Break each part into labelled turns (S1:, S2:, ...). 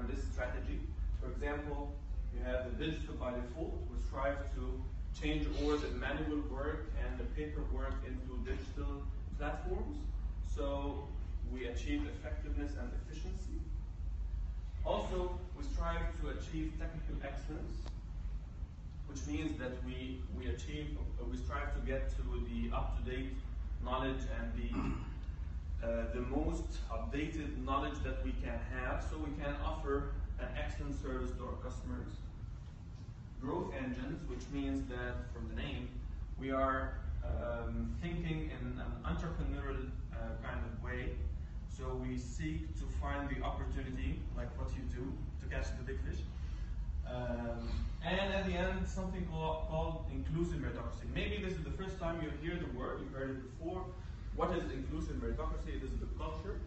S1: in this strategy. For example, you have the digital by default. We strive to change all the manual work and the paperwork into digital platforms, so we achieve effectiveness and efficiency. Also, we strive to achieve technical excellence, which means that we strive to get to the up-to-date knowledge and the most updated knowledge that we can have, so we can offer an excellent service to our customers. Growth engines, which means that from the name, we are thinking in an entrepreneurial kind of way. So we seek to find the opportunity, like what you do, to catch the big fish. And at the end, something called inclusive meritocracy. Maybe this is the first time you hear the word, you've heard it before. What is inclusive meritocracy? It is the culture.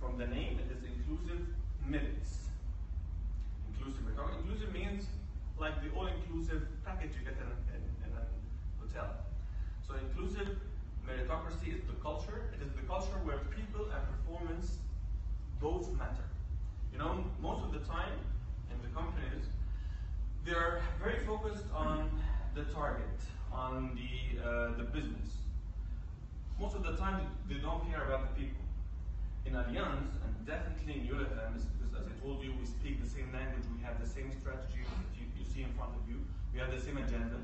S1: From the name, it is inclusive merits. Inclusive meritocracy. Inclusive means like the all-inclusive package you get in a hotel. So inclusive meritocracy is the culture. It is the culture where people and performance both matter. You know, most of the time in the companies, they're very focused on the target, on the business. Most of the time, they don't care about the people. In Allianz, and definitely in Euler Hermes, because as I told you, we speak the same language, we have the same strategy that you see in front of you, we have the same agenda.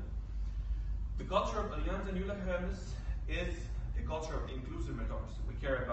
S1: The culture of Allianz and Euler Hermes is a culture of inclusive meritocracy. We care about